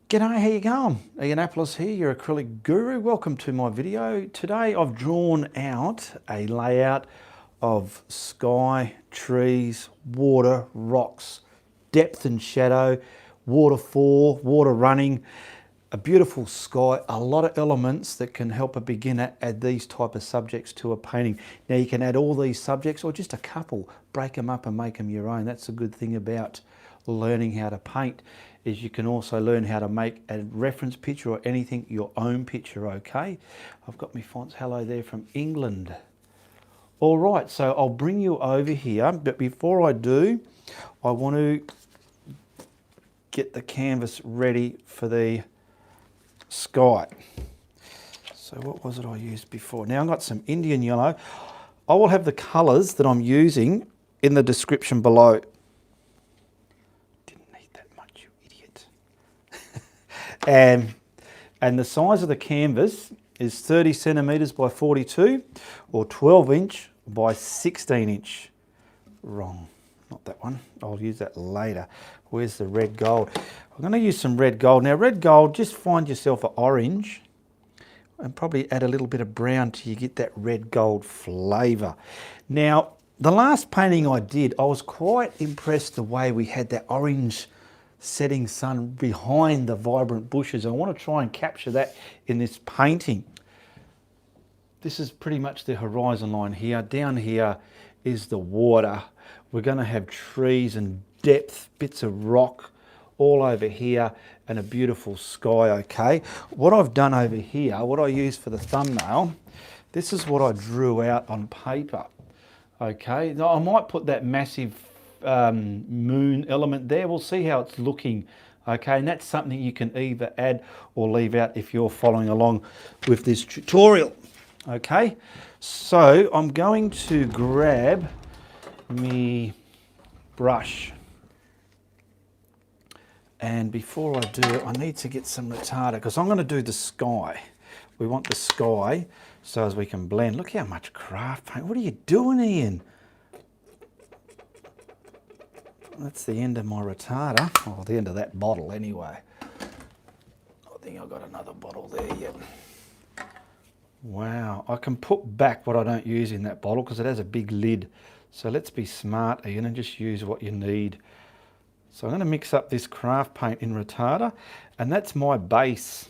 G'day, how you going? Ianapolis here, your acrylic guru. Welcome to my video. Today I've drawn out a layout of sky, trees, water, rocks, depth and shadow, waterfall, water running, a beautiful sky, a lot of elements that can help a beginner add these type of subjects to a painting. Now you can add all these subjects or just a couple, break them up and make them your own. That's a good thing about learning how to paint, is you can also learn how to make a reference picture or anything your own picture. Okay, I've got my fonts hello there from England. All right, so I'll bring you over here, but before I do, I want to get the canvas ready for the sky. So what was it I used before? Now I've got some Indian yellow. I will have the colours that I'm using in the description below. And the size of the canvas is 30 centimetres by 42 or 12 inch by 16 inch. Wrong, not that one. I'll use that later. Where's the red gold? I'm going to use some red gold. Now red gold, just find yourself an orange and probably add a little bit of brown till you get that red gold flavour. Now the last painting I did, I was quite impressed the way we had that orange setting sun behind the vibrant bushes. I want to try and capture that in this painting. This is pretty much the horizon line here. Down here is the water. We're going to have trees and depth, bits of rock all over here and a beautiful sky. Okay, what I've done over here, what I used for the thumbnail, this is what I drew out on paper. Okay, now I might put that massive moon element there. We'll see how it's looking. Okay, and that's something you can either add or leave out if you're following along with this tutorial. Okay, so I'm going to grab me brush, and before I do, I need to get some retarder because I'm going to do the sky. We want the sky so as we can blend. Look how much craft paint. What are you doing, Ian? That's the end of my retarder, or the end of that bottle anyway. I think I've got another bottle there yet. Wow, I can put back what I don't use in that bottle because it has a big lid. So let's be smart, Ian, and just use what you need. So I'm going to mix up this craft paint in retarder, and that's my base.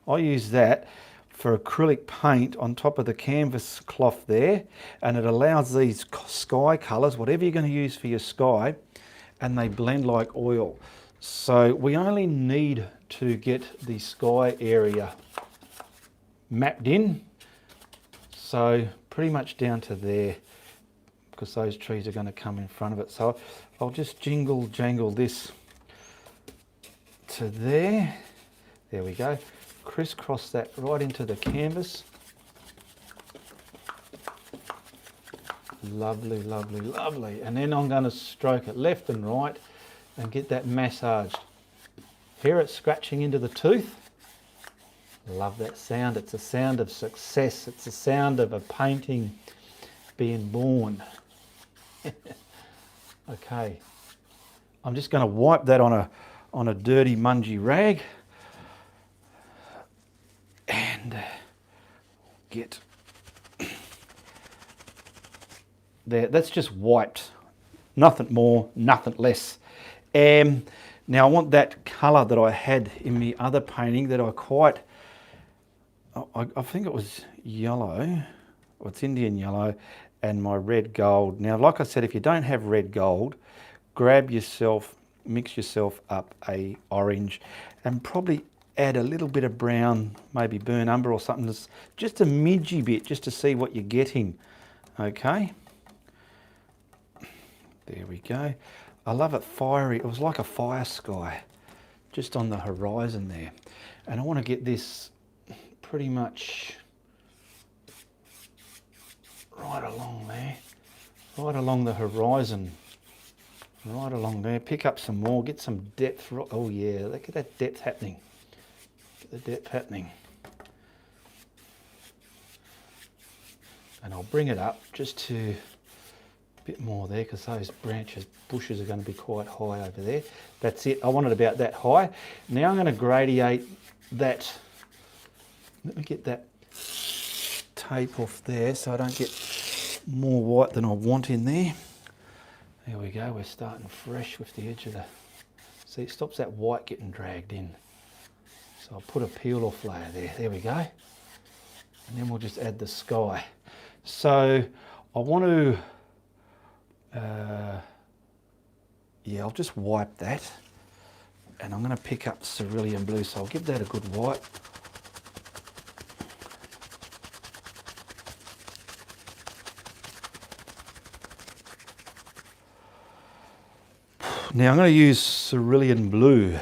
I use that for acrylic paint on top of the canvas cloth there, and it allows these sky colours, whatever you're going to use for your sky, and they blend like oil. So we only need to get the sky area mapped in, so pretty much down to there, because those trees are going to come in front of it. So I'll just jangle this to there. There we go. Crisscross that right into the canvas. Lovely, lovely, lovely. And then I'm going to stroke it left and right and get that massaged. Hear it scratching into the tooth. Love that sound. It's a sound of success. It's a sound of a painting being born. Okay. I'm just going to wipe that on a dirty mungy rag and get there. That's just wiped, nothing more, nothing less. Now I want that colour that I had in the other painting that I think it was yellow, or it's Indian yellow, and my red gold. Now like I said, if you don't have red gold, grab yourself, mix yourself up a orange and probably add a little bit of brown, maybe burnt umber or something, just a midgy bit, just to see what you're getting. Okay. There we go. I love it fiery. It was like a fire sky just on the horizon there. And I want to get this pretty much right along there, right along the horizon, right along there. Pick up some more, get some depth. Oh yeah, look at that depth happening. Get the depth happening. And I'll bring it up just to A bit more there because those bushes are going to be quite high over there. That's it. I want it about that high. Now I'm going to gradiate that. Let me get that tape off there so I don't get more white than I want in there. There we go. We're starting fresh with the edge of the... See, it stops that white getting dragged in. So I'll put a peel off layer there. There we go. And then we'll just add the sky. So I want to... yeah, I'll just wipe that, and I'm going to pick up cerulean blue, so I'll give that a good wipe. Now I'm going to use cerulean blue.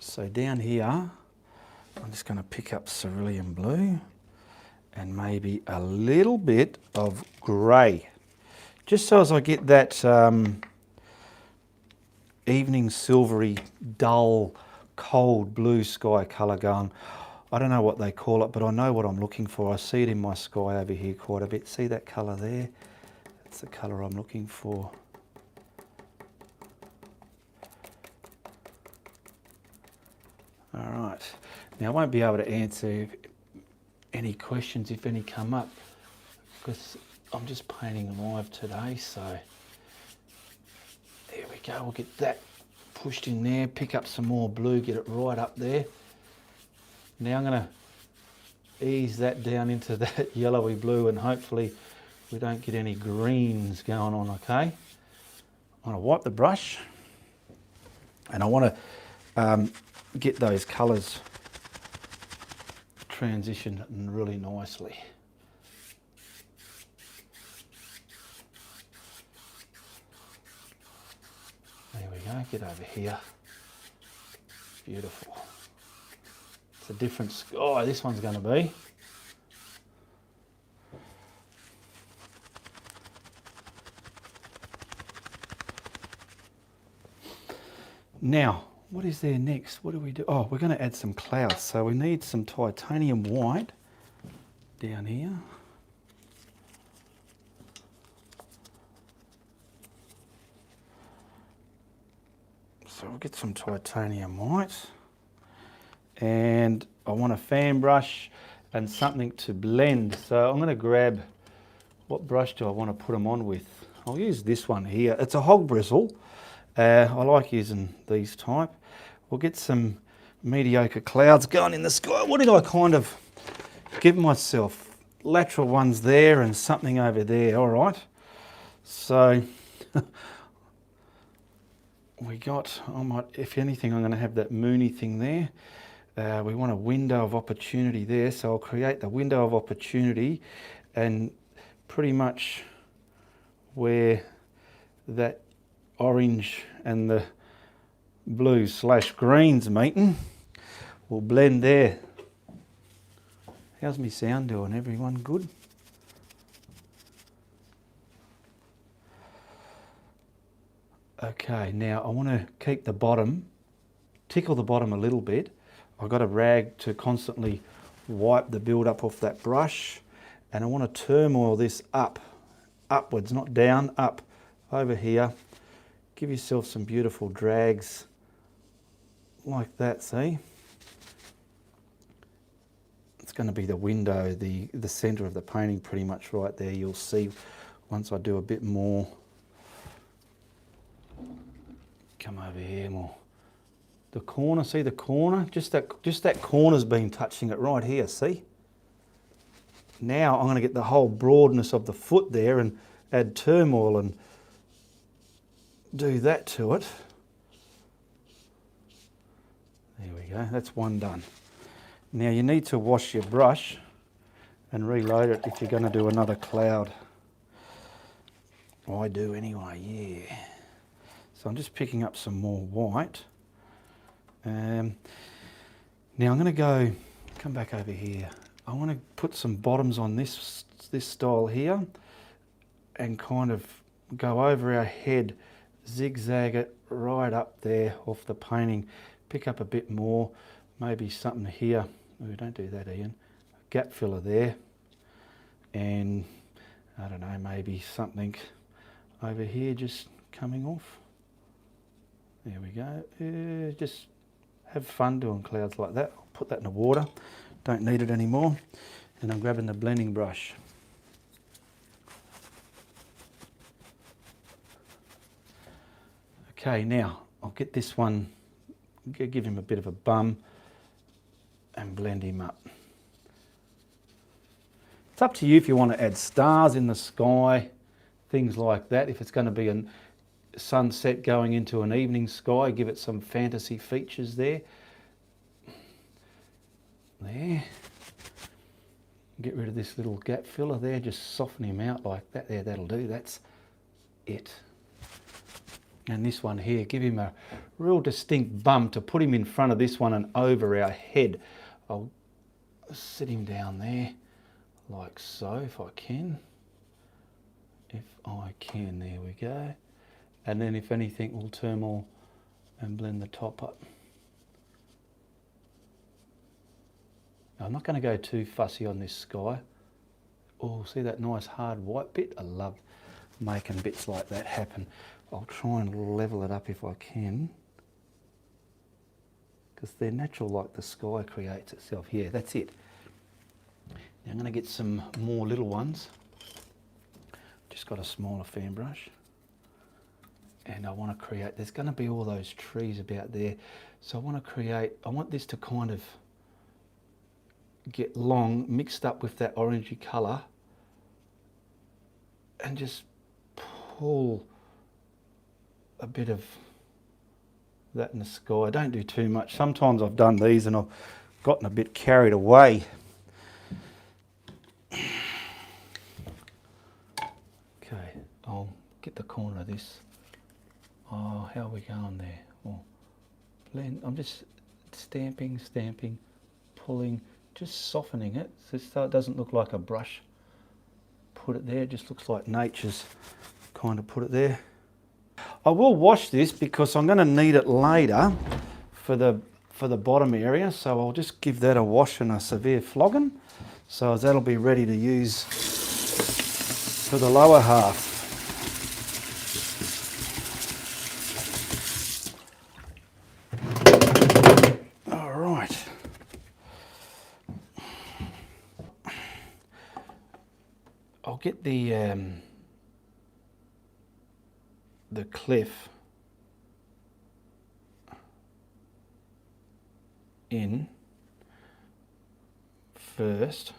So down here, I'm just going to pick up cerulean blue and maybe a little bit of grey, just so as I get that evening silvery, dull, cold blue sky colour going. I don't know what they call it, but I know what I'm looking for. I see it in my sky over here quite a bit. See that colour there? That's the colour I'm looking for. All right, now I won't be able to answer any questions if any come up because I'm just painting live today. So there we go. We'll get that pushed in there, pick up some more blue, get it right up there. Now I'm going to ease that down into that yellowy blue, and hopefully we don't get any greens going on. Okay, I want to wipe the brush, and I want to get those colours transitioned really nicely. There we go, get over here. Beautiful. It's a different sky this one's going to be. Now, what is there next? What do we do? Oh, we're going to add some clouds. So we need some titanium white down here. So we'll get some titanium white. And I want a fan brush and something to blend. So I'm going to grab, what brush do I want to put them on with? I'll use this one here. It's a hog bristle. I like using these type. We'll get some mediocre clouds going in the sky. What did I kind of give myself? Lateral ones there and something over there. All right. So we got, I might, if anything, I'm going to have that moony thing there. We want a window of opportunity there. So I'll create the window of opportunity, and pretty much where that orange and the blue / greens meeting will blend there. How's me sound doing? Everyone good? Okay, now I want to keep the bottom, tickle the bottom a little bit. I've got a rag to constantly wipe the build up off that brush, and I want to turmoil this upwards, not down, up over here. Give yourself some beautiful drags like that, see? It's going to be the window, the centre of the painting pretty much right there. You'll see once I do a bit more. Come over here more. The corner, see the corner? Just that corner's been touching it right here, see? Now I'm going to get the whole broadness of the foot there and add turmoil and do that to it. There we go, that's one done. Now you need to wash your brush and reload it if you're going to do another cloud. I do anyway, yeah. So I'm just picking up some more white. Now I'm going to come back over here. I want to put some bottoms on this style here and kind of go over our head, zigzag it right up there off the painting. Pick up a bit more, maybe something here. Oh, don't do that, Ian. Gap filler there, and I don't know, maybe something over here just coming off. There we go. Just have fun doing clouds like that. I'll put that in the water. Don't need it anymore. And I'm grabbing the blending brush. Okay, now I'll get this one, give him a bit of a bum and blend him up. It's up to you if you want to add stars in the sky, things like that. If it's going to be a sunset going into an evening sky, give it some fantasy features there. There. Get rid of this little gap filler there, just soften him out like that. There, that'll do, that's it. And this one here, give him a real distinct bum to put him in front of this one and over our head. I'll sit him down there like so if I can. If I can, there we go. And then if anything, we'll thermal and blend the top up. Now, I'm not going to go too fussy on this sky. Oh, see that nice hard white bit? I love making bits like that happen. I'll try and level it up if I can, because they're natural like the sky creates itself. Yeah, that's it. Now I'm going to get some more little ones. Just got a smaller fan brush. And I want to create, there's going to be all those trees about there. So I want to create, I want this to kind of get long, mixed up with that orangey colour, and just pull a bit of that in the sky. Don't do too much. Sometimes I've done these and I've gotten a bit carried away. Okay, I'll get the corner of this. Oh, how are we going there? Oh, blend. I'm just stamping, pulling, just softening it so it doesn't look like a brush. Put it there, it just looks like nature's kind of put it there. I will wash this because I'm going to need it later for the bottom area, so I'll just give that a wash and a severe flogging, so that'll be ready to use for the lower half. All right. I'll get the cliff in first.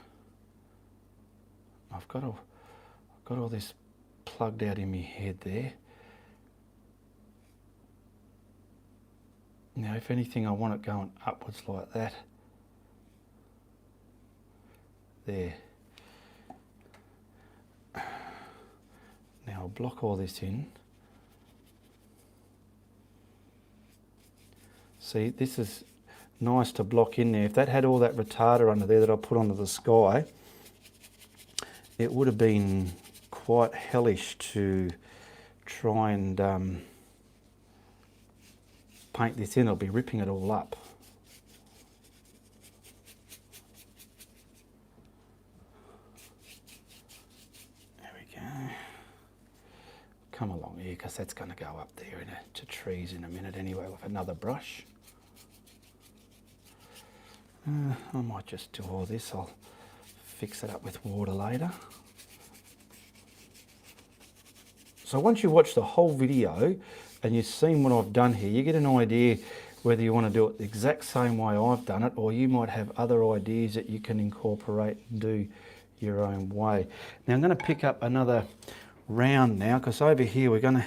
I've got all this plugged out in my head there. Now, if anything, I want it going upwards like that. There. Now I'll block all this in. See, this is nice to block in there. If that had all that retarder under there that I put onto the sky, it would have been quite hellish to try and paint this in. I'll be ripping it all up. There we go. Come along here, because that's going to go up there to trees in a minute anyway with another brush. I might just do all this. I'll fix it up with water later. So once you watch the whole video and you've seen what I've done here, you get an idea whether you want to do it the exact same way I've done it, or you might have other ideas that you can incorporate and do your own way. Now I'm going to pick up another round now, because over here we're going to,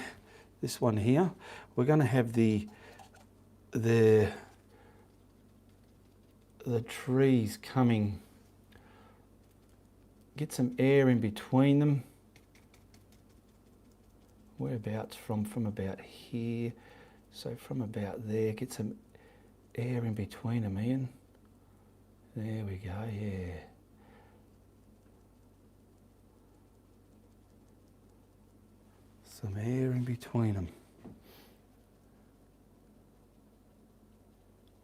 this one here, we're going to have the trees coming, get some air in between them. Whereabouts from about here, so from about there, get some air in between them, Ian. There we go, yeah. Some air in between them.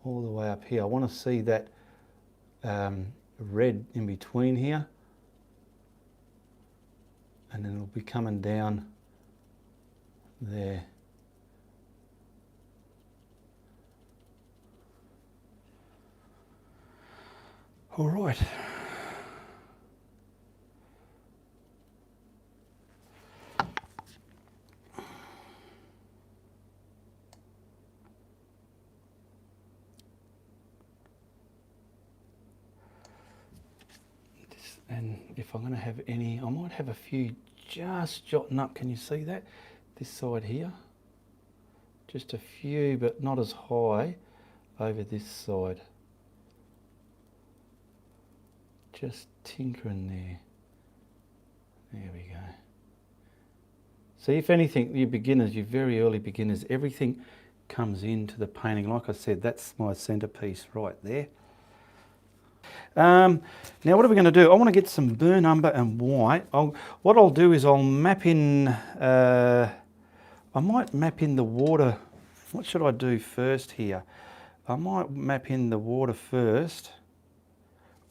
All the way up here. I want to see that red in between here. and then it'll be coming down there. All right. And if I'm going to have any, I might have a few just jotting up. Can you see that? This side here. Just a few, but not as high over this side. Just tinkering there. There we go. See, if anything, you beginners, you very early beginners, everything comes into the painting. Like I said, that's my centerpiece right there. Now what are we going to do? I want to get some burnt umber and white. What I'll do is I'll map in, I might map in the water. What should I do first here? I might map in the water first,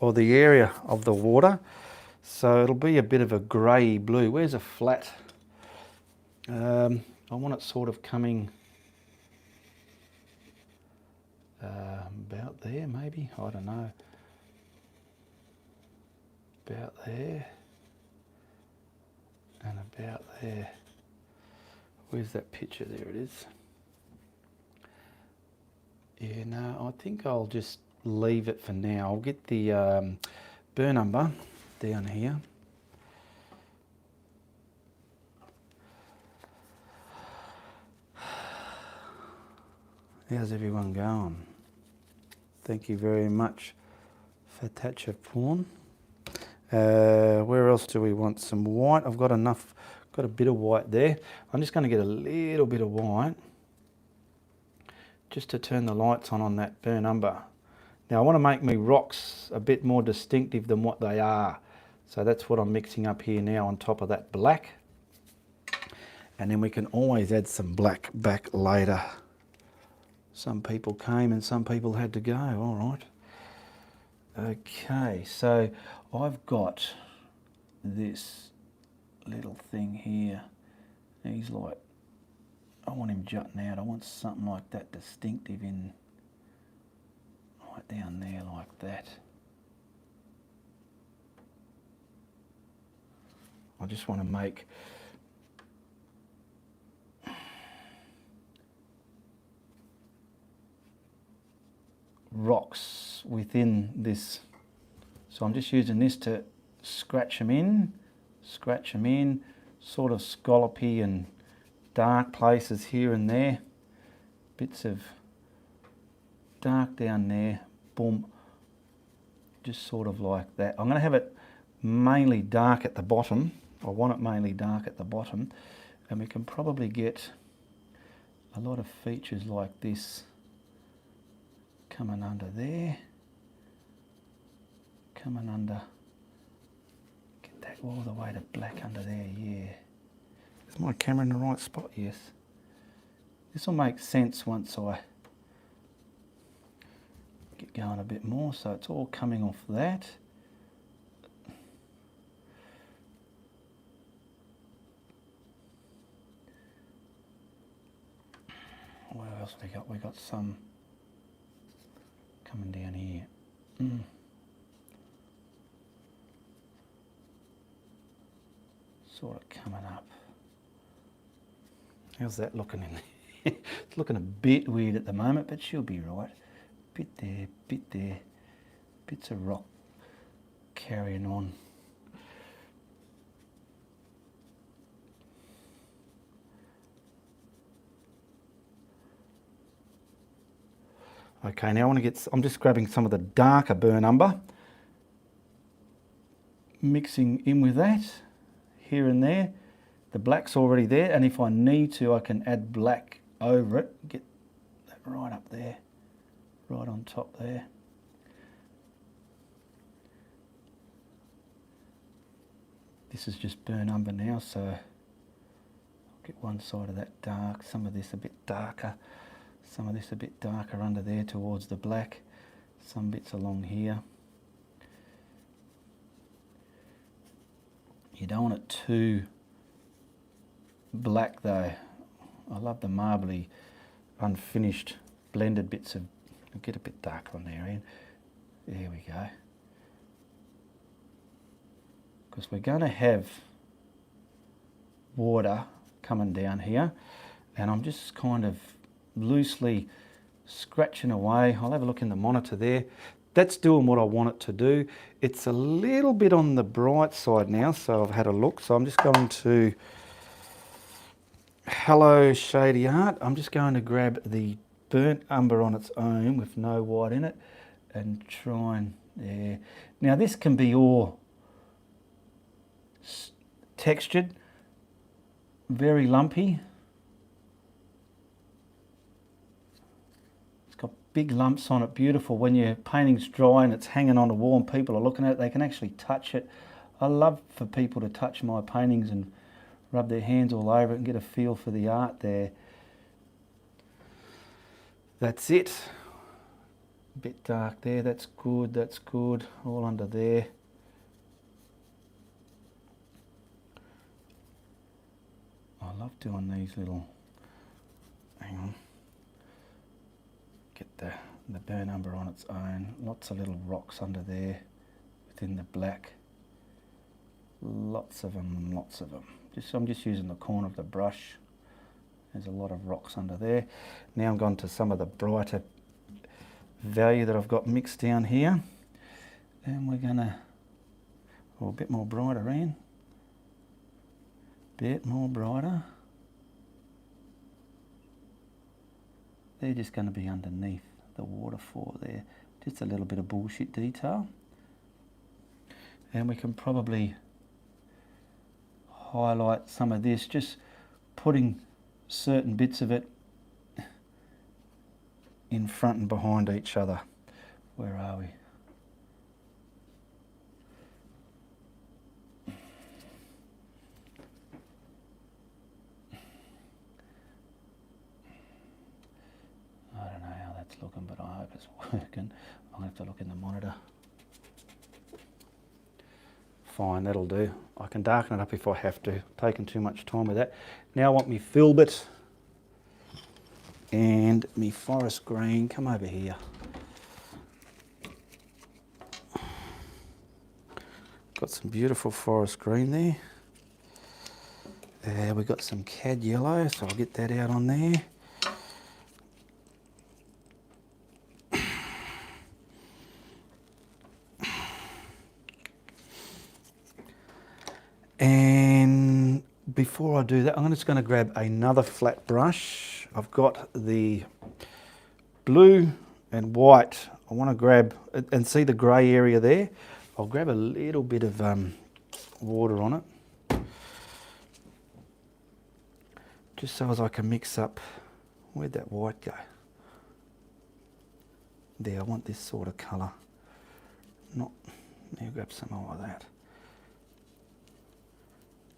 or the area of the water. So it'll be a bit of a grey blue. Where's a flat? I want it sort of coming about there maybe, I don't know. About there and about there. Where's that picture? There it is. Yeah, no, I think I'll just leave it for now. I'll get the burnt umber down here. How's everyone going? Thank you very much for Thatcher Pawn. Where else do we want some white? I've got enough, got a bit of white there. I'm just going to get a little bit of white just to turn the lights on that burnt umber. Now I want to make my rocks a bit more distinctive than what they are. So that's what I'm mixing up here now on top of that black. And then we can always add some black back later. Some people came and some people had to go, all right. Okay, so I've got this little thing here. He's like, I want him jutting out. I want something like that distinctive in, right down there like that. I just want to make rocks within this. So I'm just using this to scratch them in, sort of scallopy and dark places here and there. Bits of dark down there, boom, just sort of like that. I'm going to have it mainly dark at the bottom. I want it mainly dark at the bottom, and we can probably get a lot of features like this coming under there, coming under, get that all the way to black under there, yeah. Is my camera in the right spot? Yes. This will make sense once I get going a bit more, so it's all coming off that. What else we got? We got some coming down here. Sort of coming up. How's that looking in there? It's looking a bit weird at the moment, but she'll be right. Bit there, bits of rock carrying on. Okay, now I want to get, I'm just grabbing some of the darker burnt umber, mixing in with that, here and there. The black's already there, and if I need to, I can add black over it, get that right up there, right on top there. This is just burnt umber now, so I'll get one side of that dark, some of this a bit darker. Some of this a bit darker under there towards the black, some bits along here. You don't want it too black though. I love the marbly, unfinished, blended bits of, I'll get a bit darker on there, Ian. There we go. Because we're going to have water coming down here, and I'm just kind of loosely scratching away. I'll have a look in the monitor there. That's doing what I want it to do. It's a little bit on the bright side now, so I've had a look. So I'm just going to Hello Shady Art. I'm just going to grab the burnt umber on its own with no white in it and try and, yeah. Now this can be all textured, very lumpy. It's got big lumps on it, beautiful. When your painting's dry and it's hanging on the wall and people are looking at it, they can actually touch it. I love for people to touch my paintings and rub their hands all over it and get a feel for the art there. That's it. A bit dark there, that's good, all under there. I love doing these little, hang on, get the burnt umber on its own, lots of little rocks under there within the black, lots of them. I'm just using the corner of the brush. There's a lot of rocks under there. Now I'm going to some of the brighter value that I've got mixed down here, and we're gonna, a bit more brighter, Ian. Bit more brighter. They're just going to be underneath the waterfall there. Just a little bit of bullshit detail. And we can probably highlight some of this, just putting certain bits of it in front and behind each other. Where are we? I don't know how that's looking, but I hope it's working. I'll have to look in the monitor. Fine, that'll do. I can darken it up if I have to. Taking too much time with that. Now I want me filbert and me forest green. Come over here. Got some beautiful forest green there. We've got some cad yellow, so I'll get that out on there. And before I do that, I'm just going to grab another flat brush. I've got the blue and white. I want to grab, and see the grey area there? I'll grab a little bit of water on it, just so as I can mix up. Where'd that white go? There, I want this sort of colour. Not, now grab some more of that.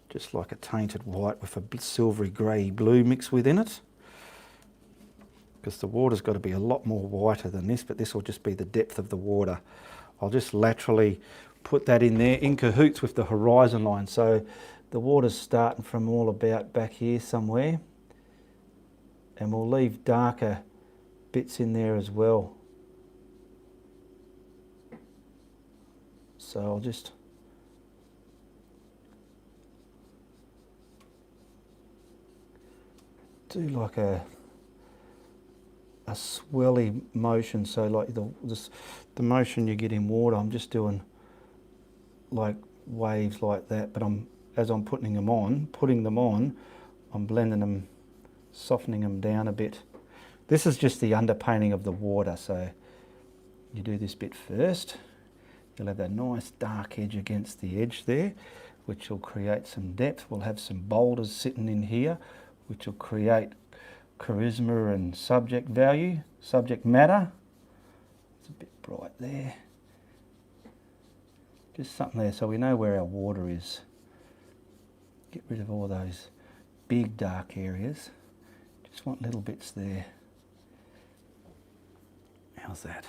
Just like a tainted white with a silvery grey blue mixed within it. Because the water's got to be a lot more whiter than this, but this will just be the depth of the water. I'll just laterally put that in there in cahoots with the horizon line. So the water's starting from all about back here somewhere. And we'll leave darker bits in there as well. So I'll just do like a swirly motion, so like the motion you get in water, I'm just doing like waves like that, but as I'm putting them on, I'm blending them, softening them down a bit. This is just the underpainting of the water, so you do this bit first. You'll have that nice dark edge against the edge there, which will create some depth. We'll have some boulders sitting in here, which will create charisma and subject value, subject matter. It's a bit bright there. Just something there so we know where our water is. Get rid of all those big dark areas. Just want little bits there. How's that?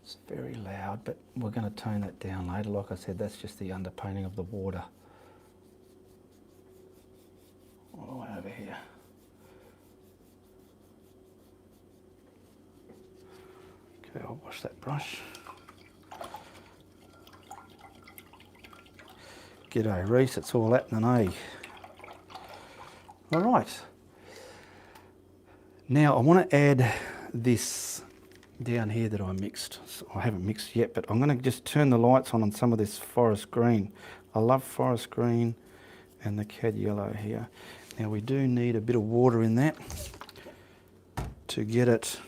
It's very loud, but we're going to tone that down later. Like I said, that's just the underpainting of the water. Okay, I'll wash that brush. G'day Reese, it's all happening, eh? All right. Now I want to add this down here that I mixed. So I haven't mixed yet, but I'm going to just turn the lights on some of this forest green. I love forest green and the cad yellow here. Now we do need a bit of water in that to get it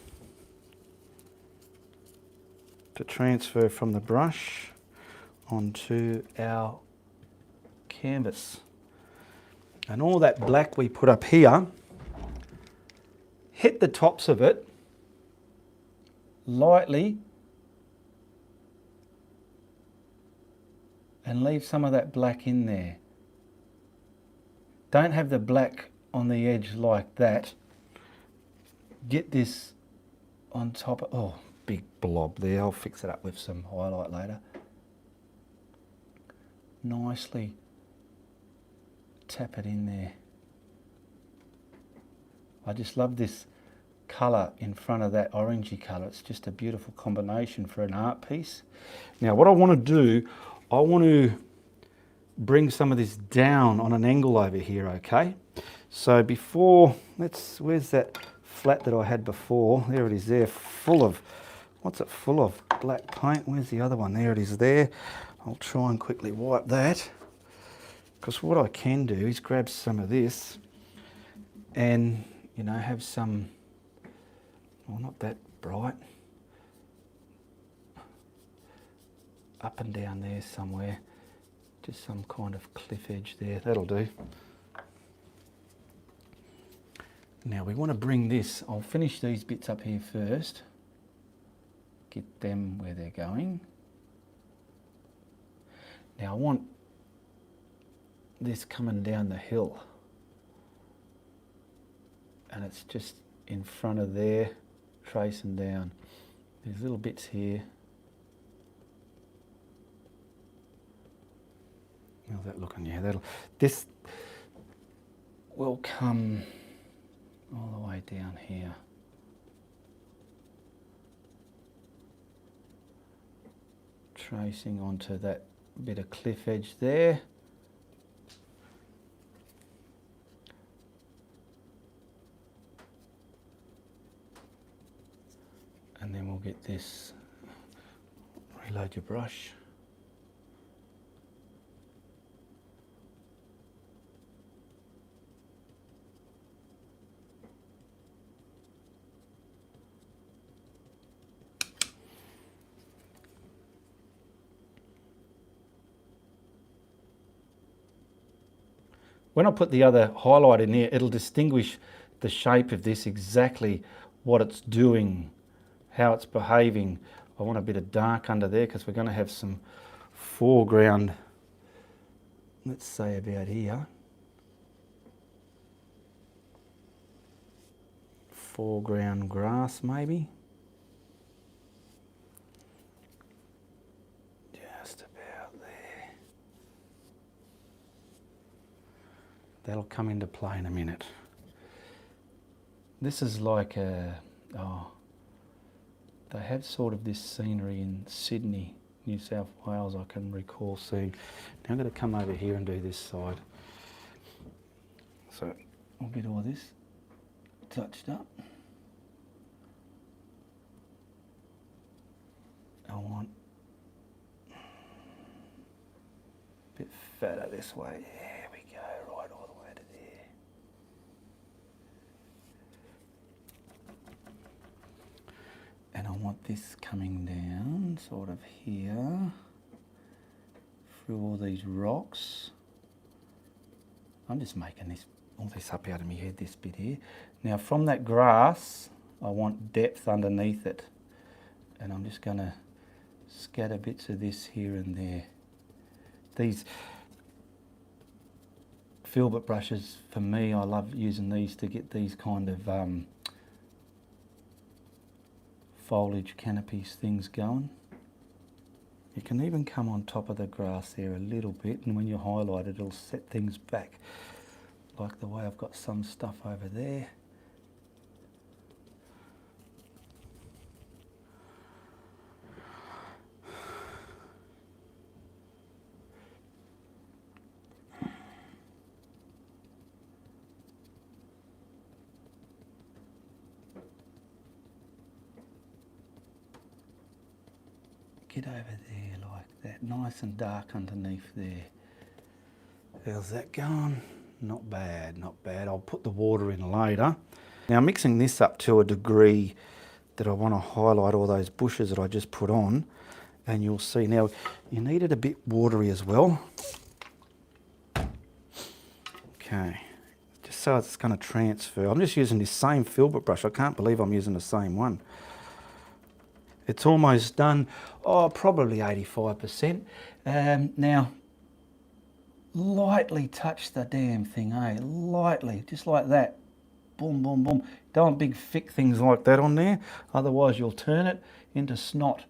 to transfer from the brush onto our canvas. And all that black we put up here, hit the tops of it lightly and leave some of that black in there. Don't have the black on the edge like that. Get this on top of, oh, big blob there. I'll fix it up with some highlight later. Nicely tap it in there. I just love this colour in front of that orangey colour. It's just a beautiful combination for an art piece. Now what I want to do, I want to bring some of this down on an angle over here, okay? So before, where's that flat that I had before? There it is there, full of, what's it full of? Black paint. Where's the other one? There it is there. I'll try and quickly wipe that, because what I can do is grab some of this and, you know, have some, well, not that bright, up and down there somewhere, just some kind of cliff edge there. That'll do. Now we want to bring this, I'll finish these bits up here first, get them where they're going. Now I want this coming down the hill, and it's just in front of there, tracing down. There's little bits here. How's that looking? Yeah, this will come all the way down here. Tracing onto that bit of cliff edge there. And then we'll get this, reload your brush. When I put the other highlight in here, it'll distinguish the shape of this, exactly what it's doing, how it's behaving. I want a bit of dark under there because we're going to have some foreground, let's say about here. Foreground grass maybe. Just about there. That'll come into play in a minute. This is like a, they have sort of this scenery in Sydney, New South Wales, I can recall seeing. Now I'm going to come over here and do this side. So I'll get all this touched up. I want a bit fatter this way. There we go, right all the way to there. And I want this coming down sort of here through all these rocks. I'm just making this all this up out of my head, this bit here. Now from that grass, I want depth underneath it. And I'm just going to scatter bits of this here and there. These filbert brushes, for me, I love using these to get these kind of foliage canopies things going. You can even come on top of the grass there a little bit, and when you highlight it, it'll set things back. Like the way I've got some stuff over there. get over there like that, nice and dark underneath there. How's that going? Not bad, not bad. I'll put the water in later. Now mixing this up to a degree that I want to highlight all those bushes that I just put on, and you'll see now you need it a bit watery as well. Okay, just so it's going to transfer. I'm just using this same filbert brush. I can't believe I'm using the same one. It's almost done, oh, probably 85%. Now, lightly touch the damn thing, eh? Lightly, just like that. Boom, boom, boom. Don't want big thick things like that on there, otherwise you'll turn it into snot.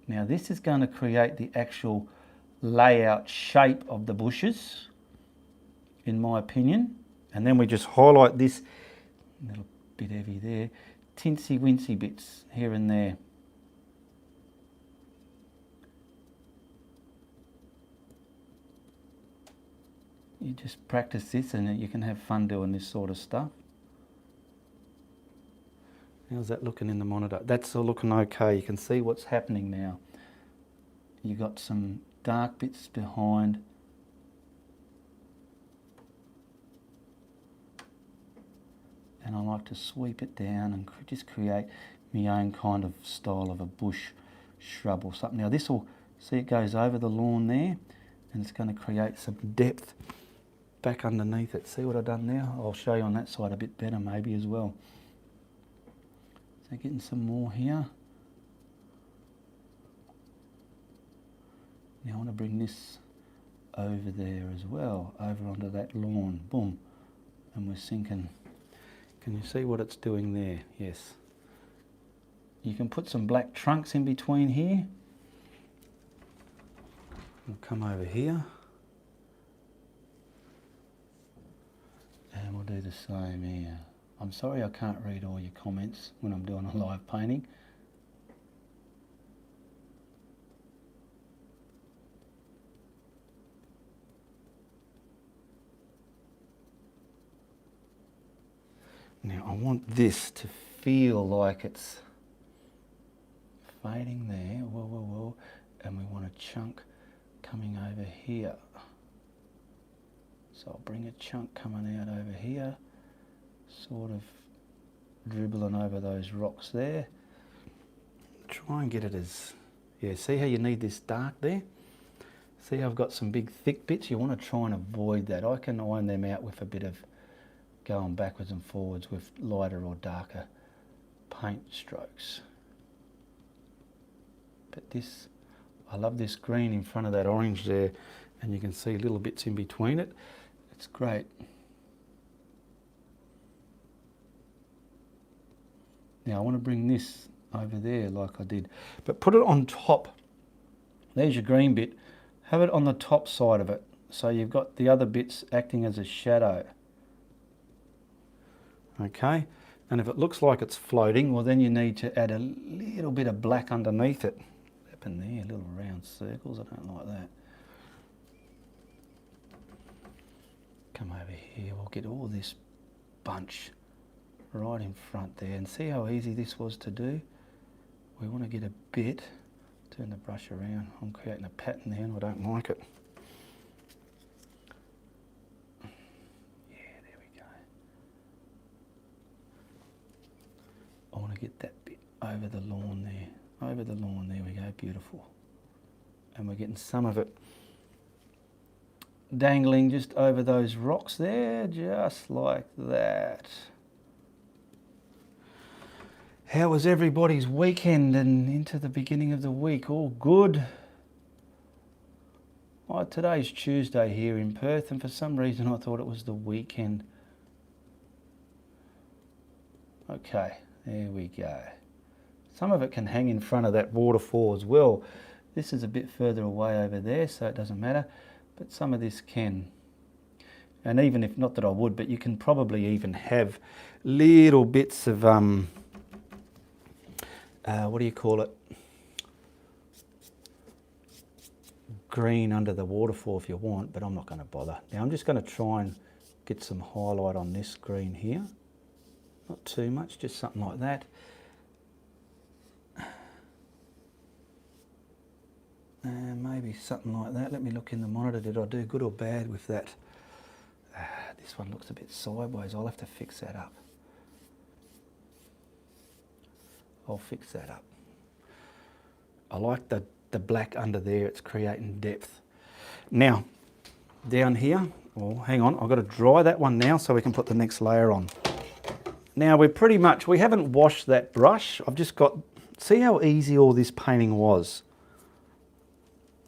Now this is going to create the actual layout shape of the bushes, in my opinion. And then we just highlight this, a little bit heavy there, tinsy wincy bits here and there. You just practice this and you can have fun doing this sort of stuff. How's that looking in the monitor? That's all looking okay. You can see what's happening now. You've got some dark bits behind. And I like to sweep it down and just create my own kind of style of a bush shrub or something. Now this will, see it goes over the lawn there, and it's going to create some depth back underneath it. See what I've done there? I'll show you on that side a bit better maybe as well. So getting some more here. Now I want to bring this over there as well, over onto that lawn. Boom. And we're sinking. Can you see what it's doing there? Yes. You can put some black trunks in between here. We'll come over here. And we'll do the same here. I'm sorry I can't read all your comments when I'm doing a live painting. Now I want this to feel like it's fading there, whoa, and we want a chunk coming over here. So I'll bring a chunk coming out over here, sort of dribbling over those rocks there. Try and get it as, yeah, see how you need this dark there? See how I've got some big thick bits? You want to try and avoid that. I can iron them out with a bit of going backwards and forwards with lighter or darker paint strokes. But this, I love this green in front of that orange there, and you can see little bits in between it. It's great. Now I want to bring this over there like I did, but put it on top. There's your green bit. Have it on the top side of it, so you've got the other bits acting as a shadow. Okay, and if it looks like it's floating, well then you need to add a little bit of black underneath it. Up in there, little round circles, I don't like that. Come over here, we'll get all this bunch right in front there, and see how easy this was to do? We want to get a bit, turn the brush around, I'm creating a pattern there and I don't like it. Yeah, there we go. I want to get that bit over the lawn there, over the lawn, there we go, beautiful. And we're getting some of it dangling just over those rocks there, just like that. How was everybody's weekend and into the beginning of the week? All good? Oh, today's Tuesday here in Perth, and for some reason I thought it was the weekend. Okay, there we go. Some of it can hang in front of that waterfall as well. This is a bit further away over there, so it doesn't matter, but some of this can. And even if, not that I would, but you can probably even have little bits of, what do you call it? Green under the waterfall if you want, but I'm not going to bother. Now I'm just going to try and get some highlight on this green here. Not too much, just something like that. And maybe something like that. Let me look in the monitor. Did I do good or bad with that? This one looks a bit sideways. I'll have to fix that up. I'll fix that up. I like the black under there. It's creating depth. Now, down here, oh, hang on. I've got to dry that one now so we can put the next layer on. Now, we haven't washed that brush. I've just got, see how easy all this painting was?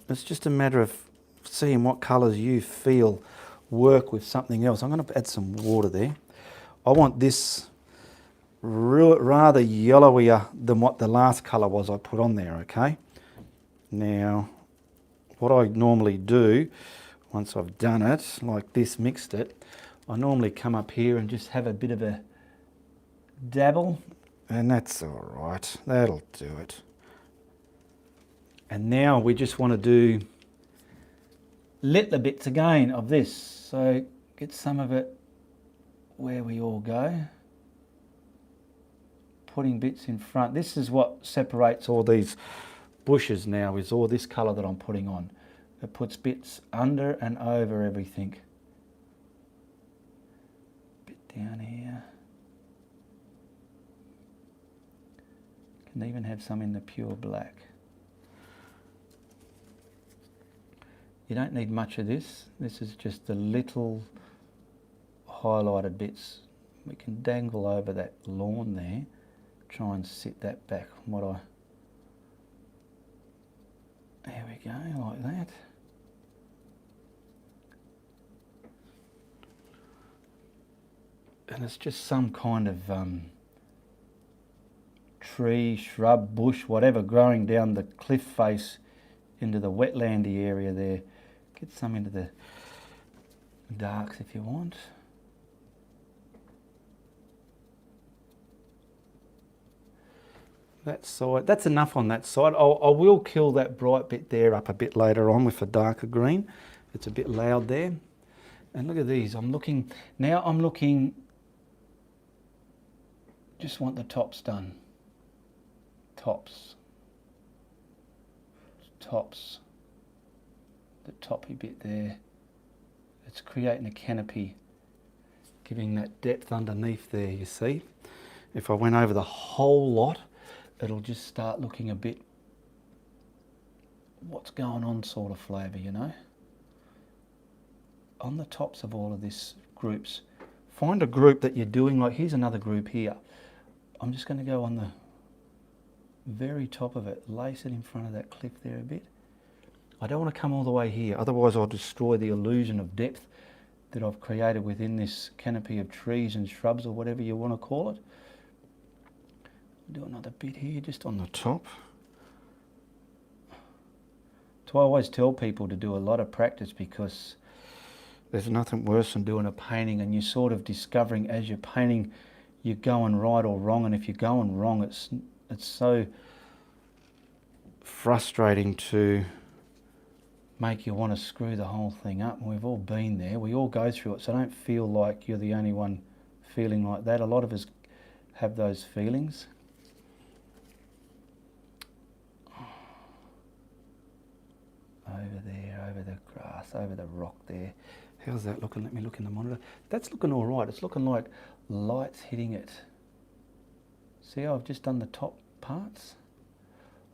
It's just a matter of seeing what colours you feel work with something else. I'm going to add some water there. I want this rather yellowier than what the last colour was I put on there, okay? Now, what I normally do, once I've done it, like this, mixed it, I normally come up here and just have a bit of a dabble, and that's all right. That'll do it. And now we just want to do little bits again of this. So get some of it where we all go. Putting bits in front. This is what separates all these bushes now, is all this colour that I'm putting on. It puts bits under and over everything. Bit down here. Can even have some in the pure black. You don't need much of this. This is just the little highlighted bits. We can dangle over that lawn there. Try and sit that back. There we go, like that. And it's just some kind of tree, shrub, bush, whatever, growing down the cliff face into the wetlandy area there. Get some into the darks if you want. That side, that's enough on that side. I will kill that bright bit there up a bit later on with a darker green. It's a bit loud there. And look at these, I'm looking, just want the tops done. Tops. The toppy bit there. It's creating a canopy, giving that depth underneath there, you see. If I went over the whole lot, it'll just start looking a bit what's going on sort of flavour, you know. On the tops of all of this groups, find a group that you're doing, like here's another group here. I'm just going to go on the very top of it, lace it in front of that cliff there a bit. I don't want to come all the way here, otherwise I'll destroy the illusion of depth that I've created within this canopy of trees and shrubs or whatever you want to call it. Do another bit here just on the top. So I always tell people to do a lot of practice, because there's nothing worse than doing a painting and you're sort of discovering as you're painting you're going right or wrong, and if you're going wrong it's so frustrating to make you want to screw the whole thing up. And we've all been there, we all go through it, so don't feel like you're the only one feeling like that. A lot of us have those feelings. Over there, over the grass, over the rock there. How's that looking? Let me look in the monitor. That's looking all right. It's looking like light's hitting it. See how I've just done the top parts?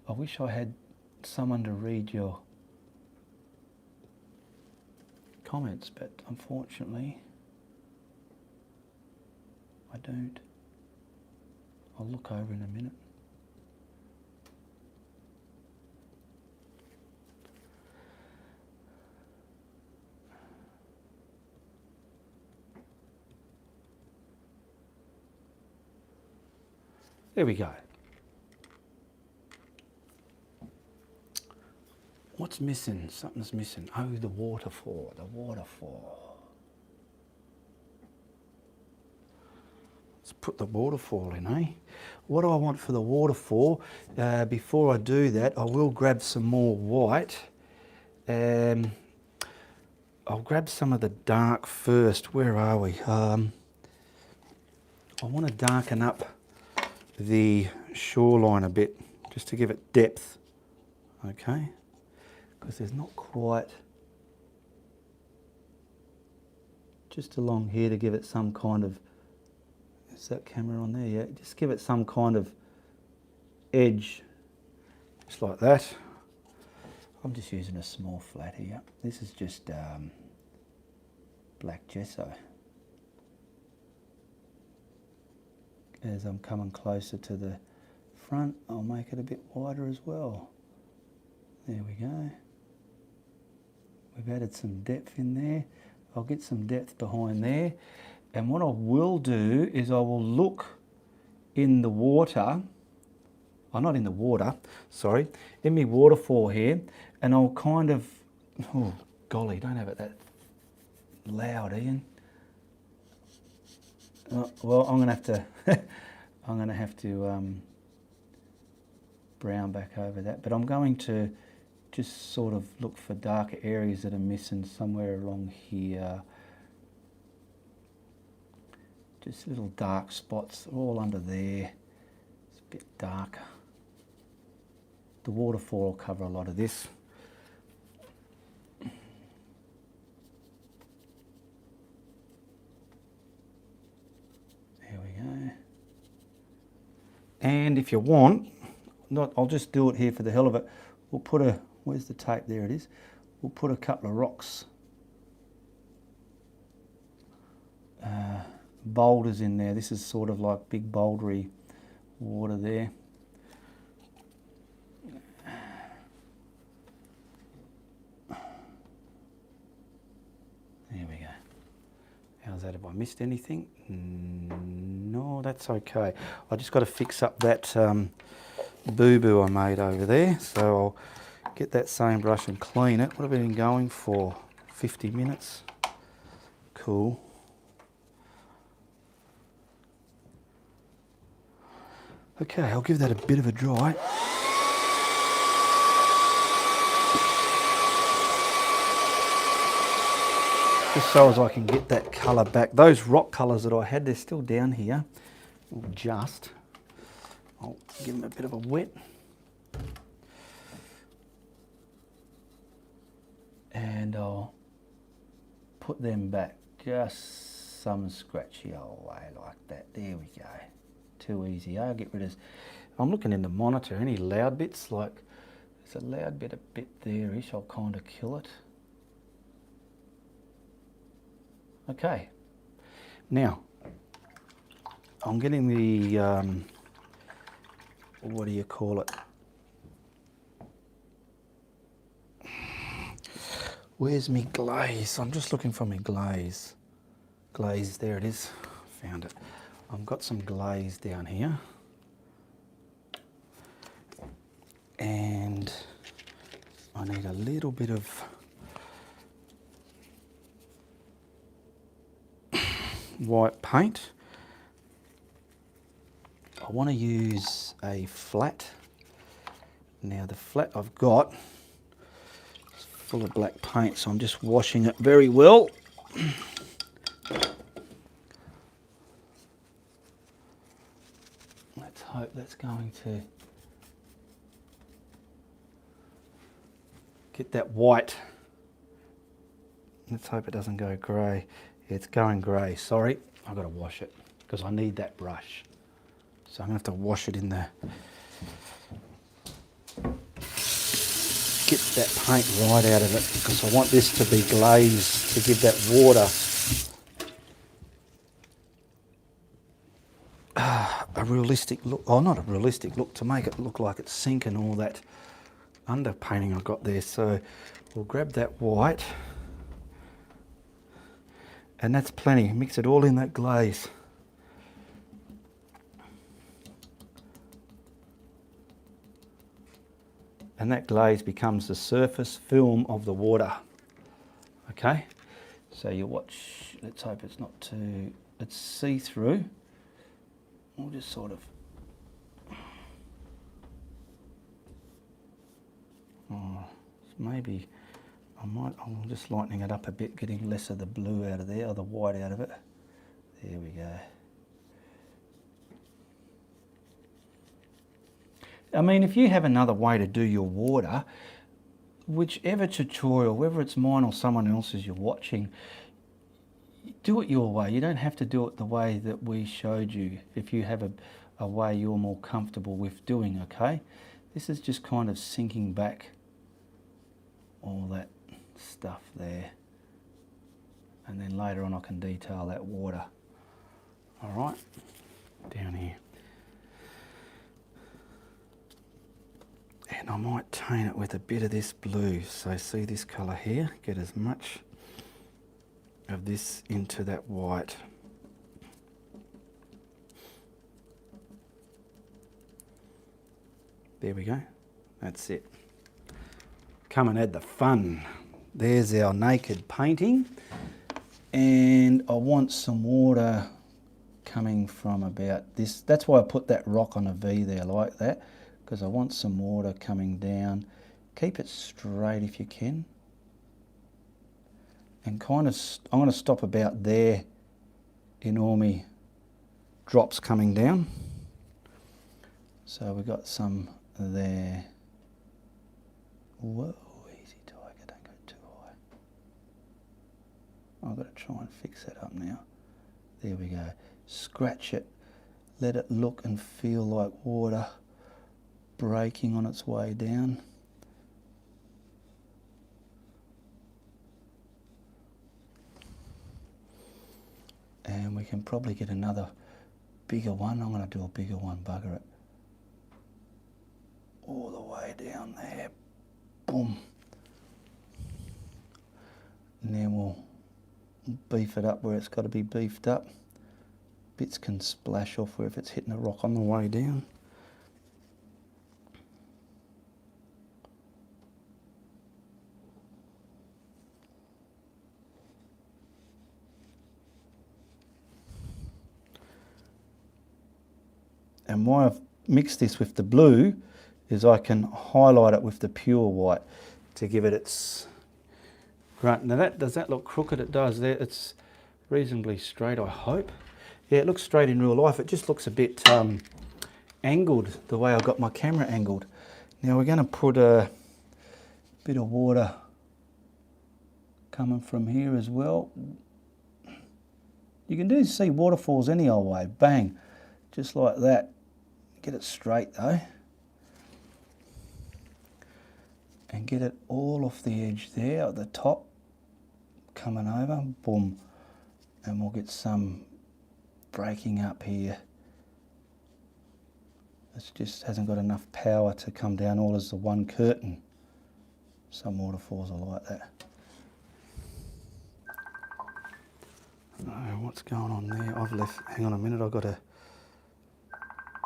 I wish I had someone to read your comments, but unfortunately I don't. I'll look over in a minute. There we go. What's missing? Something's missing. Oh, the waterfall, the waterfall. Let's put the waterfall in, eh? What do I want for the waterfall? Before I do that, I will grab some more white. I'll grab some of the dark first. Where are we? I I want to darken up the shoreline a bit, just to give it depth, okay? Because there's not quite, just along here to give it some kind of, is that camera on there? Yeah, just give it some kind of edge, just like that. I'm just using a small flat here. This is just black gesso. As I'm coming closer to the front, I'll make it a bit wider as well. There we go. We've added some depth in there. I'll get some depth behind there. And what I will do is I will look in the water, not in the water, sorry, in my waterfall here, and I'll kind of, oh golly, don't have it that loud, Ian. Well, I'm gonna have to, brown back over that, but I'm going to just sort of look for darker areas that are missing somewhere along here. Just little dark spots all under there. It's a bit darker. The waterfall will cover a lot of this. There we go. And if you want, I'll just do it here for the hell of it. We'll put a, where's the tape? There it is. We'll put a couple of rocks, boulders in there. This is sort of like big bouldery water there. There we go. How's that? Have I missed anything? No, that's okay. I just got to fix up that boo-boo I made over there. So I'll get that same brush and clean it. What have we been going for? 50 minutes. Cool. Okay, I'll give that a bit of a dry. Just so as I can get that colour back. Those rock colours that I had, they're still down here. I'll give them a bit of a wet. And I'll put them back just some scratchy old way like that. There we go. Too easy. I'll get rid of, I'm looking in the monitor, any loud bits, like there's a loud bit a bit there-ish, I'll kind of kill it. Okay, now I'm getting the, what do you call it? Where's me glaze? I'm just looking for me glaze. Glaze, there it is, found it. I've got some glaze down here. And I need a little bit of white paint. I want to use a flat. Now the flat I've got is full of black paint, so I'm just washing it very well. Let's hope that's going to get that white. Let's hope it doesn't go grey. It's going grey, sorry. I've got to wash it because I need that brush. So I'm going to have to wash it in there. Get that paint right out of it because I want this to be glazed to give that water a realistic look. Oh, not a realistic look, to make it look like it's sinking all that underpainting I've got there. So we'll grab that white. And that's plenty. Mix it all in that glaze. And that glaze becomes the surface film of the water. Okay? So you watch, let's hope it's not too, it's see-through. We'll just sort of, maybe I'm just lightening it up a bit, getting less of the blue out of there, or the white out of it. There we go. I mean, if you have another way to do your water, whichever tutorial, whether it's mine or someone else's you're watching, do it your way. You don't have to do it the way that we showed you if you have a way you're more comfortable with doing, okay? This is just kind of sinking back all that stuff there. And then later on I can detail that water. All right, down here. And I might tone it with a bit of this blue. So see this colour here? Get as much of this into that white. There we go. That's it. Come and add the fun. There's our naked painting. And I want some water coming from about this. That's why I put that rock on a V there like that, because I want some water coming down. Keep it straight if you can. And kind of, I'm going to stop about there in all my drops coming down. So we've got some there. Whoa, easy tiger, don't go too high. I've got to try and fix that up now. There we go. Scratch it, let it look and feel like water breaking on its way down. And we can probably get another bigger one. I'm going to do a bigger one, bugger it. All the way down there. Boom. And then we'll beef it up where it's got to be beefed up. Bits can splash off where if it's hitting a rock on the way down. And why I've mixed this with the blue is I can highlight it with the pure white to give it its grunt. Now does that look crooked? It does. There, it's reasonably straight, I hope. Yeah, it looks straight in real life. It just looks a bit angled, the way I got my camera angled. Now we're going to put a bit of water coming from here as well. You can see waterfalls any old way. Bang, just like that. Get it straight though. And get it all off the edge there at the top. Coming over, boom. And we'll get some breaking up here. It just hasn't got enough power to come down all as the one curtain. Some waterfalls are like that. I don't know what's going on there. I've left, hang on a minute, I've got to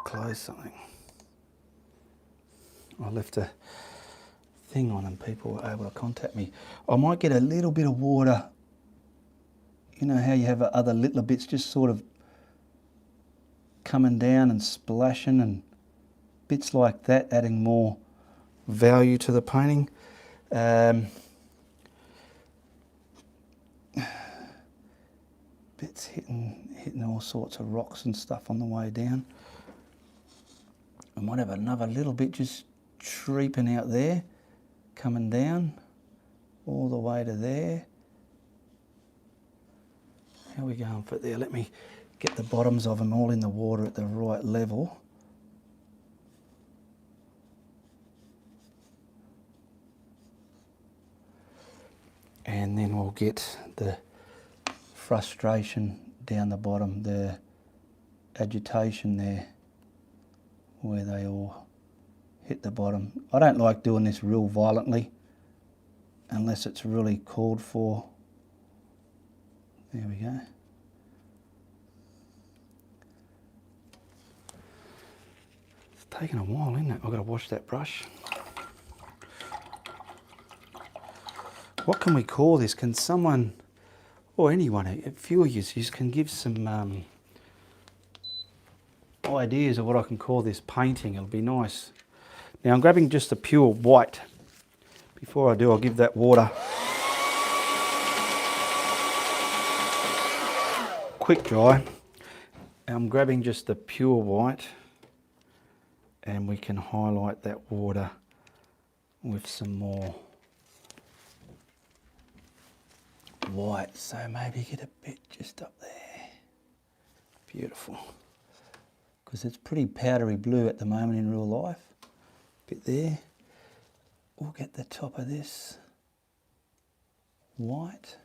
close something. I left a thing on and people were able to contact me. I might get a little bit of water. You know how you have other little bits just sort of coming down and splashing and bits like that, adding more value to the painting. Bits hitting all sorts of rocks and stuff on the way down. I might have another little bit just treeping out there, coming down all the way to there. How are we going for it there? Let me get the bottoms of them all in the water at the right level. And then we'll get the frustration down the bottom, the agitation there, where they all hit the bottom. I don't like doing this real violently unless it's really called for. There we go. It's taken a while, isn't it? I've got to wash that brush. What can we call this? Can someone, or anyone, a few of you can give some ideas of what I can call this painting? It'll be nice. Now I'm grabbing just a pure white. Before I do, I'll give that water quick dry. I'm grabbing just the pure white and we can highlight that water with some more white. So maybe get a bit just up there. Beautiful. Because it's pretty powdery blue at the moment in real life. Bit there. We'll get the top of this white.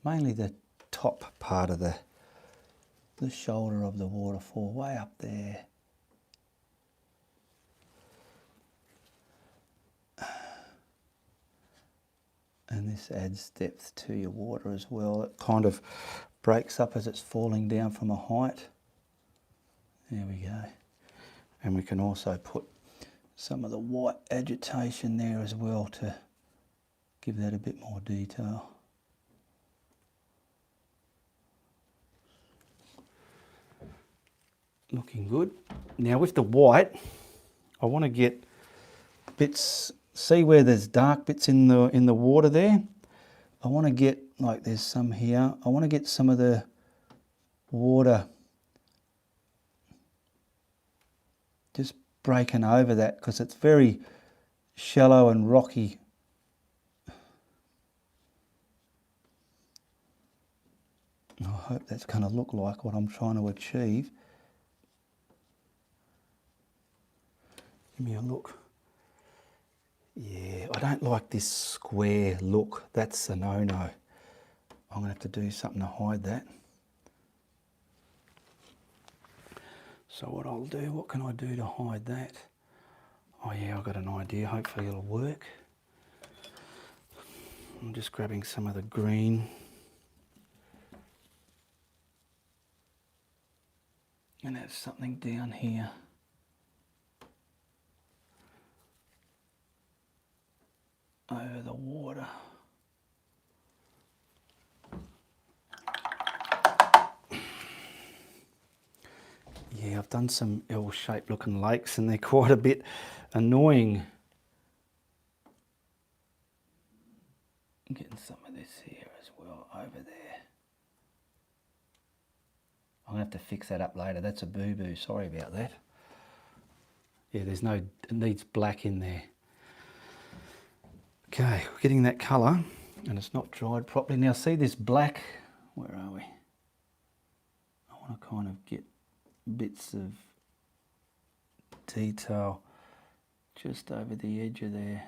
Mainly the top part of the shoulder of the waterfall, way up there. And this adds depth to your water as well. It kind of breaks up as it's falling down from a height. There we go. And we can also put some of the white agitation there as well to give that a bit more detail. Looking good. Now with the white, I want to get bits, see where there's dark bits in the water there? I want to get, like there's some here, I want to get some of the water just breaking over that because it's very shallow and rocky. I hope that's going to look like what I'm trying to achieve. Give me a look. Yeah, I don't like this square look. That's a no-no. I'm going to have to do something to hide that. So what I'll do, what can I do to hide that? Oh yeah, I've got an idea. Hopefully it'll work. I'm just grabbing some of the green. And there's something down here. Over the water. Yeah, I've done some L-shaped looking lakes and they're quite a bit annoying. I'm getting some of this here as well over there. I'm going to have to fix that up later. That's a boo-boo. Sorry about that. Yeah, there's no, it needs black in there. Okay, we're getting that colour and it's not dried properly. Now see this black, where are we? I want to kind of get bits of detail just over the edge of there.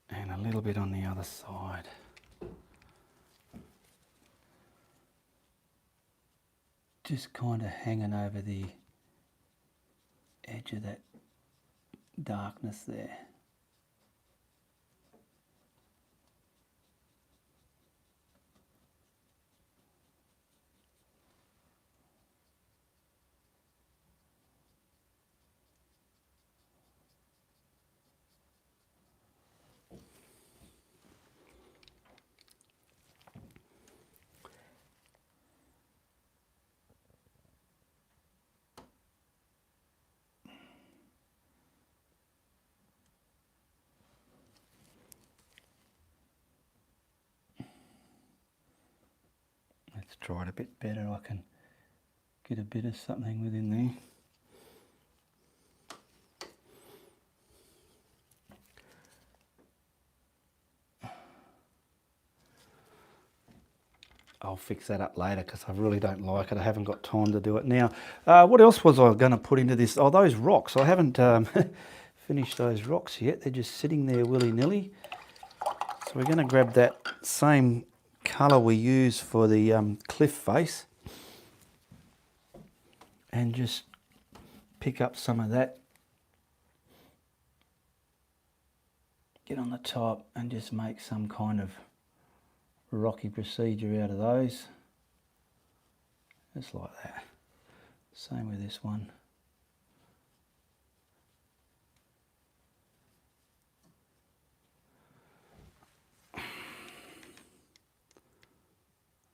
And a little bit on the other side. Just kind of hanging over the edge of that darkness there. Let's try it a bit better. I can get a bit of something within there. I'll fix that up later because I really don't like it. I haven't got time to do it now. What else was I going to put into this? Oh, those rocks. I haven't finished those rocks yet. They're just sitting there willy-nilly. So we're going to grab that same colour we use for the cliff face and just pick up some of that, get on the top and just make some kind of rocky procedure out of those, just like that. Same with this one.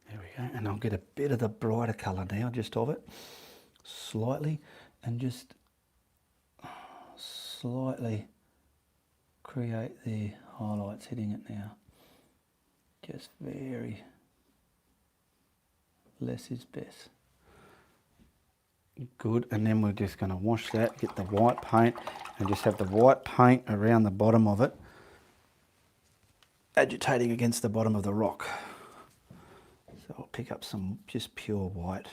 There we go, and I'll get a bit of the brighter colour now, just of it, slightly, and just slightly create the highlights hitting it now. Just very, less is best. Good, and then we're just going to wash that, get the white paint, and just have the white paint around the bottom of it, agitating against the bottom of the rock. So I'll pick up some just pure white.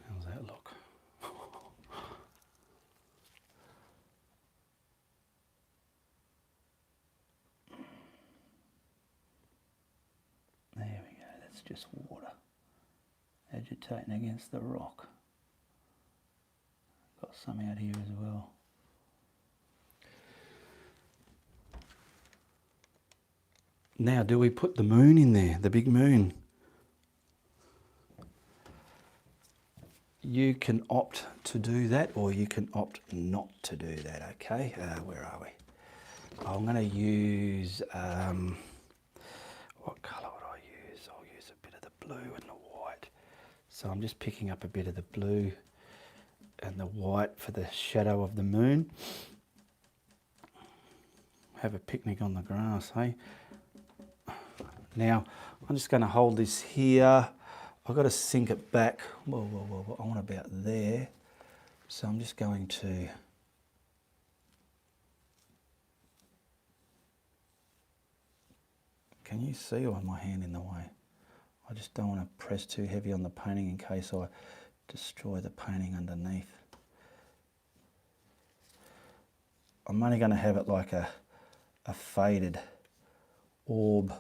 How's that look? There we go, that's just water agitating against the rock. Got some out here as well. Now, do we put the moon in there, the big moon? You can opt to do that, or you can opt not to do that, okay? Where are we? I'm going to use, what colour would I use? I'll use a bit of the blue and the white. So I'm just picking up a bit of the blue and the white for the shadow of the moon. Have a picnic on the grass, hey? Now, I'm just going to hold this here. I've got to sink it back. Whoa, whoa, whoa, whoa. I want about there. So I'm just going to... Can you see, or is my hand in the way? I just don't want to press too heavy on the painting in case I destroy the painting underneath. I'm only going to have it like a faded orb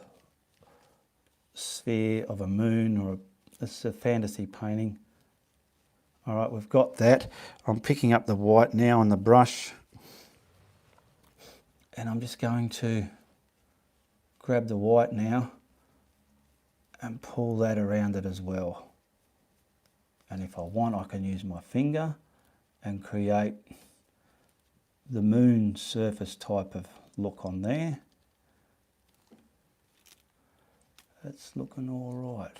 sphere of a moon, or it's a fantasy painting. All right, we've got that. I'm picking up the white now on the brush, and I'm just going to grab the white now and pull that around it as well. And if I want, I can use my finger and create the moon surface type of look on there. It's looking all right.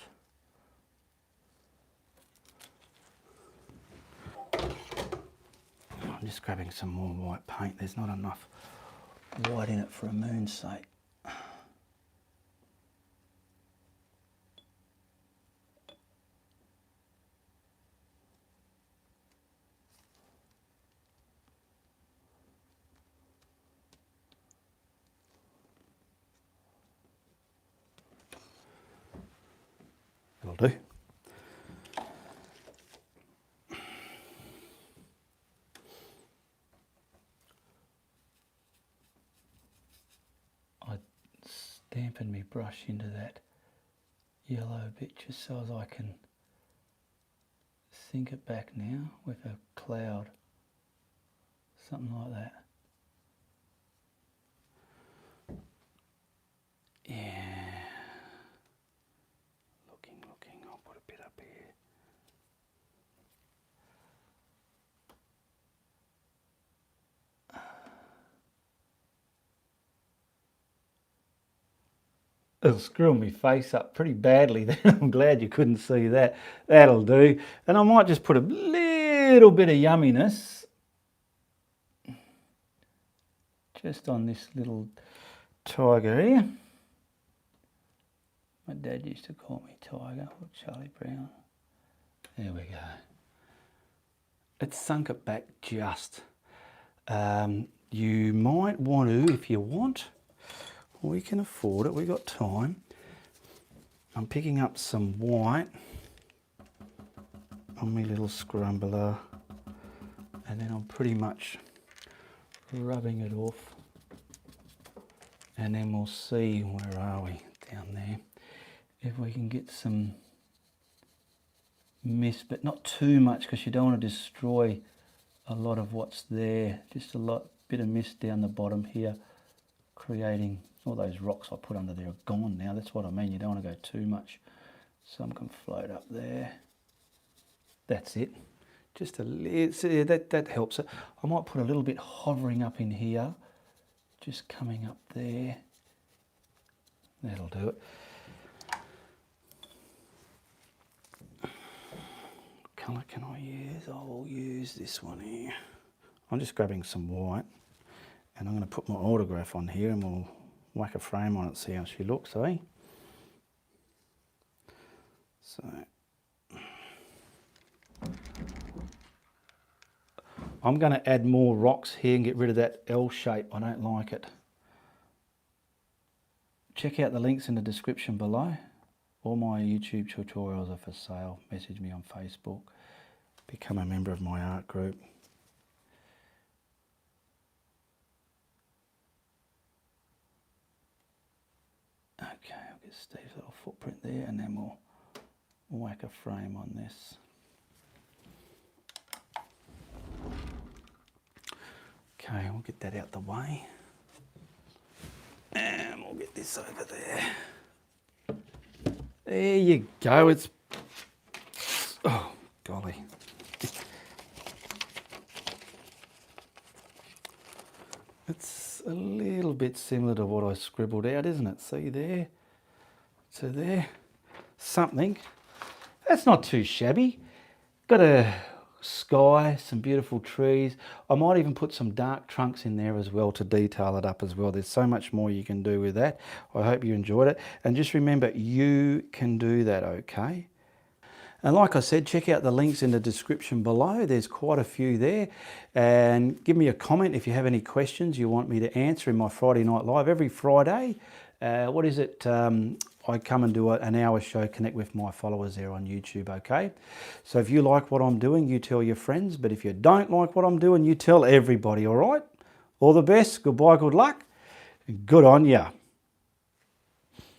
I'm just grabbing some more white paint. There's not enough white in it for a moon's sake. That'll do. I dampened my brush into that yellow bit just so as I can sink it back now with a cloud, something like that. Yeah. Looking, I'll put a bit up here. It'll screw my face up pretty badly then. I'm glad you couldn't see that. That'll do. And I might just put a little bit of yumminess just on this little tiger here. My dad used to call me Tiger, or Charlie Brown. There we go. It's sunk it back just. You might want to, if you want, we can afford it, we've got time. I'm picking up some white on my little scrambler, and then I'm pretty much rubbing it off. And then we'll see, where are we, down there, if we can get some mist, but not too much because you don't want to destroy a lot of what's there. Just a bit of mist down the bottom here, creating all those rocks I put under there are gone now. That's what I mean. You don't want to go too much. Some can float up there. That's it. Just a little, that helps it. I might put a little bit hovering up in here, just coming up there. That'll do it. What colour can I use? I will use this one here. I'm just grabbing some white and I'm going to put my autograph on here and we'll whack a frame on it, see how she looks, eh? So I'm going to add more rocks here and get rid of that L shape. I don't like it. Check out the links in the description below. All my YouTube tutorials are for sale. Message me on Facebook. Become a member of my art group. Okay, I'll get Steve's little footprint there and then we'll whack a frame on this. Okay, we'll get that out the way. And we'll get this over there. There you go, it's, oh golly. It's a little bit similar to what I scribbled out, isn't it? See there, to there, something. That's not too shabby. Got a sky, some beautiful trees. I might even put some dark trunks in there as well to detail it up as well. There's so much more you can do with that. I hope you enjoyed it. And just remember, you can do that, okay? And like I said, check out the links in the description below. There's quite a few there. And give me a comment if you have any questions you want me to answer in my Friday Night Live. Every Friday, what is it? I come and do an hour show, connect with my followers there on YouTube, okay? So if you like what I'm doing, you tell your friends. But if you don't like what I'm doing, you tell everybody, all right? All the best, goodbye, good luck, good on ya.